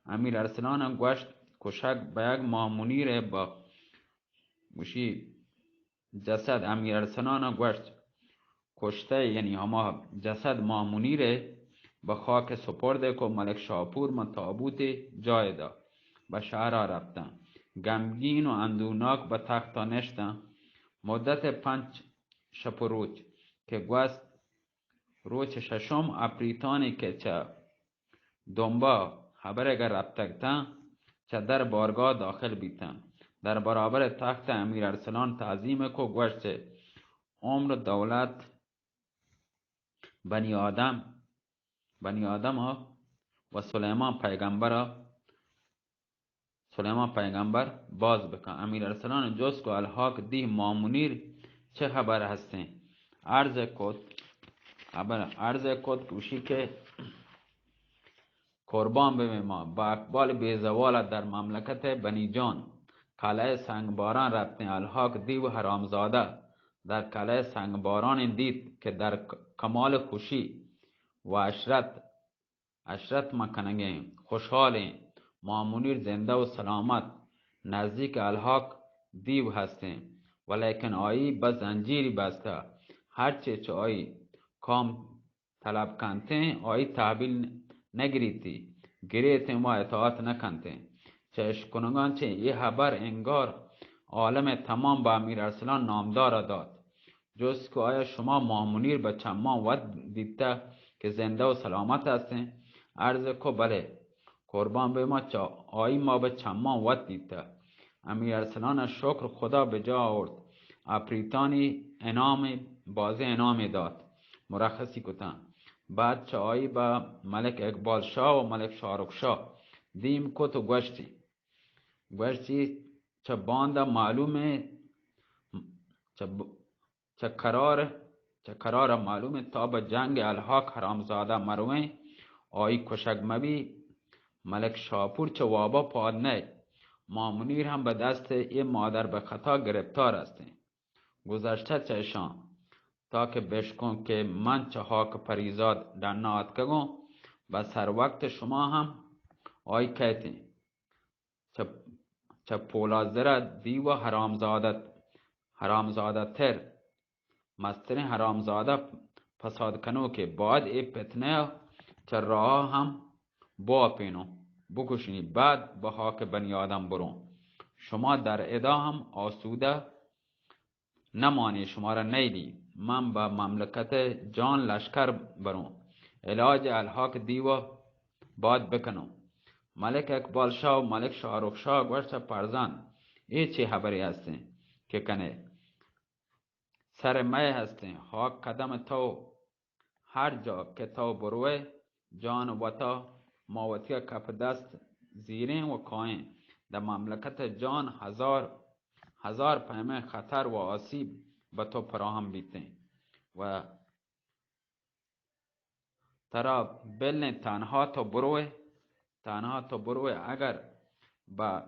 امیر ارسلان گوشت کشک به یک مامونیر با وشی جسد امیر ارسلان گوشت کشته یعنی اما جسد مامونیر به خاک سپرده که ملک شاپور من تابوت جای دا به شهر رفتن. غمگین و اندوناک به تخت نشتن مدت 5 شب و روز که گوست روز ششم اپریتانی که چه دنبا خبر اگر رفتگتن چه در بارگاه داخل بیتن. در برابر تخت امیر ارسلان تعظیم کو گوشت عمر دولت بنی آدم ها و سلیمان پیغمبر باز بکن. امیر ارسلان جز کو الحاق دی مامونیر چه خبر هستین عرض کد کوشی که قربان به ما با اقبال بیزوال در مملکت بنی جان قلعه سنگباران رفتن. الحاق دیو حرامزاده در قلعه سنگباران دید که در کمال خوشی و عشرت مکنگه خوشحال مامونیر زنده و سلامت نزدیک الحاق دیو هستن ولیکن آیی به زنجیری بسته هرچه چه آیی کام طلب کنته آیی تحویل نگریتی گریتی ما اطاعت نکنته. چشم کنگان چه یه خبر انگار عالم تمام با امیر ارسلان نامدار داد جز که آیا شما مامونیر به چمان ود دیده که زنده و سلامت هستین؟ عرض کو بله قربان به ما چه آیی ما به چمان ود دیده. امیر ارسلان شکر خدا به جا آورد. اپریتانی انعام داد مرخصی کتن. بعد چه آیی با ملک اقبال شاه و ملک شارق شاه دیم کت و گوشتی چه بانده معلومه چه قرار معلومه تا به جنگ الحاق حرامزاده مروه آیی کشک مبی ملک شاپور چه وابا پاد نه مامونیر هم به دست این مادر به خطا گرفتار هسته. گذشته چشان تا که بشکن که من چه حاک پریزاد در نهاد کگم و سر وقت شما هم آی کهتی چه پولازده دیو حرامزاده تر مسترین حرامزاده فساد کنو که باید ای پتنه چه راه هم با پینو بکشنی بعد به حاک بنی آدم برون. شما در ادا هم آسوده نمانی شما را نیلی من با مملکت جان لشکر برون علاج الحاق دیو باد بکنم. ملک اقبال شاه و ملک شارق شاه گوشت پرزن ای چه خبری هستین که کنه سر مای هستین حاق قدم تو هر جا که تو بروه جان و تا ماوتی کپ دست زیرین و کائن در مملکت جان هزار پیمه خطر و آسیب به تو فراهم بیتن و ترا بلن تنها تو بروه اگر با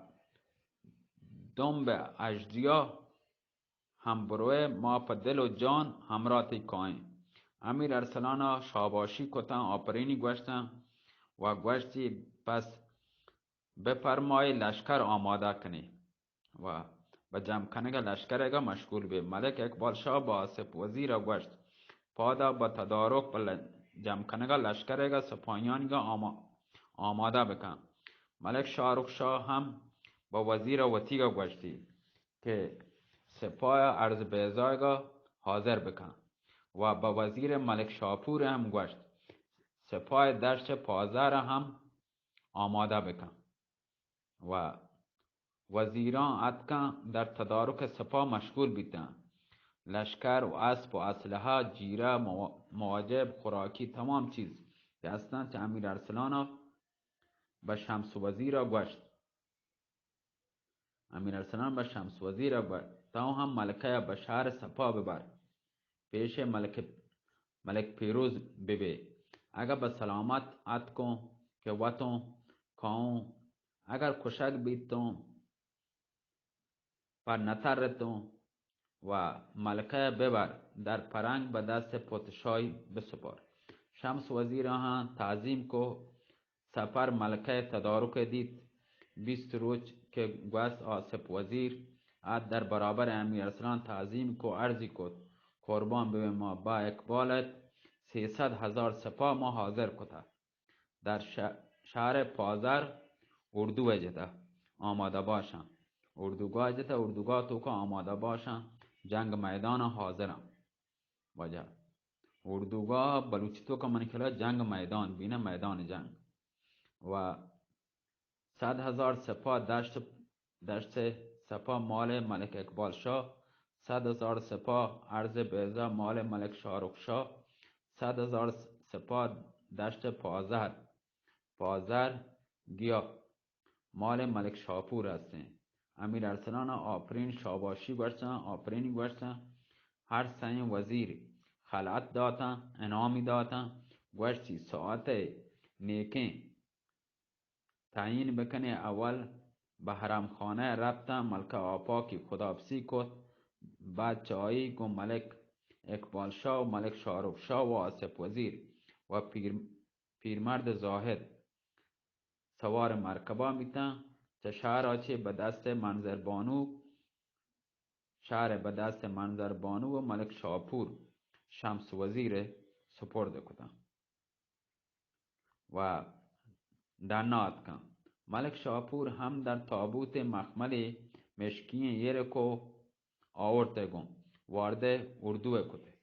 دنب اجدیا هم بروه ما پا دل و جان همراتی کائن. امیر ارسلان شاباشی کتن آپرینی گوشتن و گوشتی پس بفرمای لشکر آماده کنی و به جمع کنگ لشکرگا مشغول به. ملک اقبال شاه با سپ وزیر گوشت پادا با تدارک به جمع کنگ لشکرگا سپاهیانگا آماده بکن. ملک شارق شاه هم با وزیر وطیگا گوشتی که سپاه عرض بیزایگا حاضر بکن و با وزیر ملک شاپور هم گوشت سپاه دشت پازر هم آماده بکن و وزیران اتکن در تدارک سپاه مشغول بیتن. لشکر و اسب و اسلحه، جیره، مواجب، خوراکی، تمام چیز که هستند که امیر ارسلان به شمس وزیر گوشت. امیر ارسلان به شمس وزیر گوشت تا هم ملکه به شهر سپاه ببر، پیش ملک پیروز ببی. اگر به سلامت اتکن که وطن کاون، اگر کشک بیتون پر نترتون و ملکه ببر در پرنگ به دست پادشاهی بسپار. شمس وزیر هم تعظیم کو سفر ملکه تدارک دید. 20 روز که گوست آصف وزیر اد در برابر امیر ارسلان تعظیم کو عرضی کد قربان به ما با اقبالت 300,000 سپاه ما حاضر کده در شهر پازر اردو جده آماده باشن. اردوگاه جده اردوگاه تو که آماده باشن، جنگ میدان حاضرم وجه اردوگاه بلوچی تو که منکلا جنگ میدان بینه میدان جنگ و 100,000 سپاه دشت سپاه مال ملک اقبال شاه، 100,000 سپاه عرض بیضا مال ملک شاهرخ شاه، 100,000 سپاه دشت پازر گیا مال ملک شاپور هستند. امیر ارسلان آفرین شاباشی گوشتن، آفرینی گوشتن. هر سین وزیر خلعت داتن، انعامی داتن. گوشتی ساعت نیکن تعیین بکنه. اول به حرم خانه رفتن، ملکه آپاکی خداحافظی کد. بعد چایی گو ملک اقبال شاه و ملک شاهرخ شاه و آصف وزیر و پیرمرد زاهد سوار مرکبا میتن. چه شهر چه به دست منظربانو و ملک شاپور شمس وزیر سپرده کدن و در ناد کن. ملک شاپور هم در تابوت مخمل مشکی یرکو آورده گم وارده اردو کده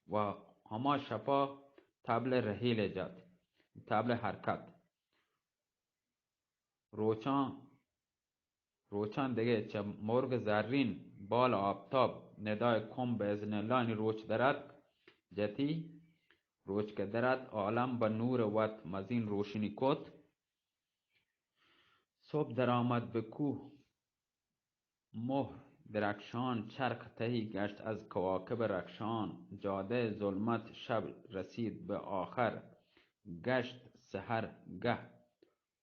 و هما شپا تبل رحیل جد، تبل حرکت روچان دیگه چه مرغ زرین بال آفتاب ندای کم به ازن الله این روچ درد جتی روچ که درد عالم به نور وط مزین روشنی کد. صبح در آمد به کوه مهر درخشان، چرخ تهی گشت از کواکب رخشان. جاده ظلمت شب رسید به آخر، گشت سحر گه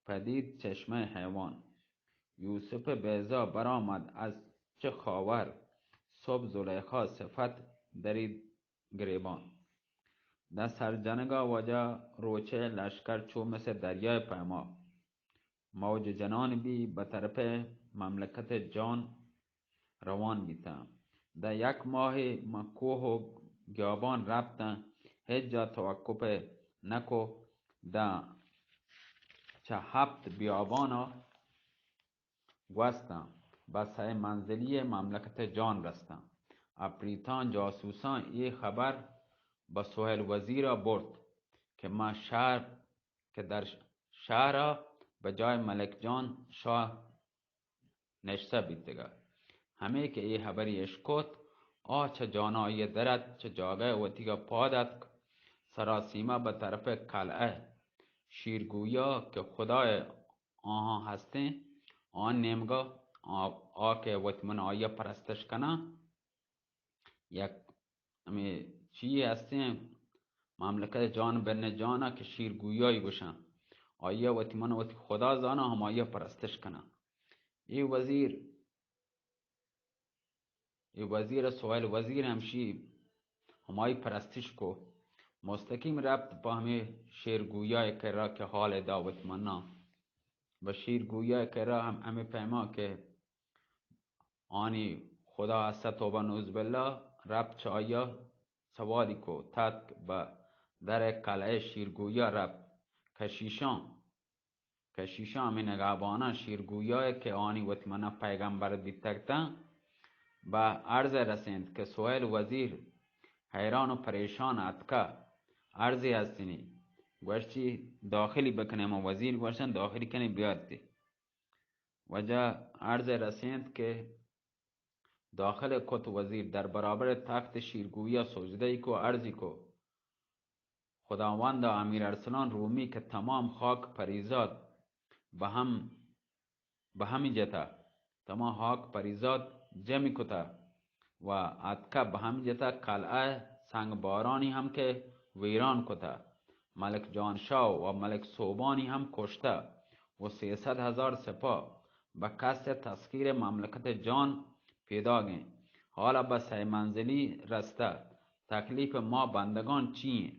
پدید چشمه حیوان. یوسف بیضا برآمد از چه خاور، صبح زلیخا صفت درید گریبان. در سرجنگا وجه روچه لشکر چو مثل دریای پیما، موج جنان بی به طرف مملکت جان روان بیتم. در 1 ماه مکوه و گیابان رفتن، هیچ جا توقف نکو. در چه 7 بیابانا گوستن، بس های منزلی مملکت جان رستن. اپریتان جاسوسان این خبر به سهیل وزیر برد که در شهر به جای ملک جان شاه نشسته بیتگه. همه که این خبری اشکت چه جانایی درد چه جاگه وطیگه پادت سراسیمه به طرف قلعه شیرگویا که خدای آنها هسته آن نمگاه که وطمن آیا پرستش کنه. یک چی هسته مملکت جان برن جانا که شیرگویایی گوشن آیا وطمن وطی خدا زانا هم آیا پرستش کنه. این وزیر سهیل وزیر همشی همای پرستش کو مستقیم رفت با همه شیرگویای که را که حال داوت منا و شیرگویای که را همه پیما که آنی خدا هسته توبه نوز بالله رفت چایا سوالی کو تک به در قلعه شیرگویا رفت. کشیشان همه نگهبانان شیرگویای که آنی وطمنا پیغمبر دیتکتن به عرض رسیند که سهیل وزیر حیران و پریشان اتکا عرضی هستینی گوشتی داخلی بکنه، ما وزیر گوشتن داخلی کنی بیاد دی. وجا عرض رسیند که داخل کت وزیر در برابر تخت شیرگویی سجده ای کو عرضی کو خداوند امیر ارسلان رومی که تمام خاک پریزاد به همی جتا، تمام خاک پریزاد جمع کتا و اتکا به همی جتا قلعه سنگ بارانی هم که ویران کتا، ملک جانشاه و ملک صوبانی هم کشته و 300,000 سپاه به قصد تسخیر مملکت جان پیدا گین. حالا به 3 منزلی رسته، تکلیف ما بندگان چیه؟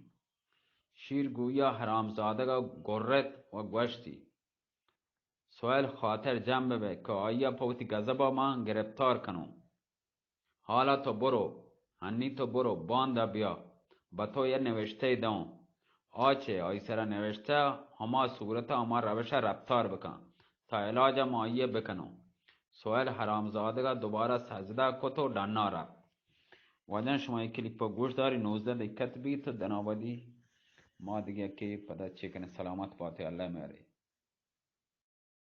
شیر گویا حرامزاده گرد و گوشتی سوال خاطر جمع به که آیا پوتی گذبا من گرفتار کنم. حالا تو برو، هنی تو برو بانده بیا، با تو یه نوشته دام. آچه آی سر نوشته هما صورت هما روش رفتار بکن تا علاج مایه بکنم. سوال حرامزاده دوباره سجده کت و دنا رفت. وجن شما یک کلیپ گوش داری 19 دقیقت بیت دنابادی ما دیگه که پدا چیکن سلامت باتی الله میاره.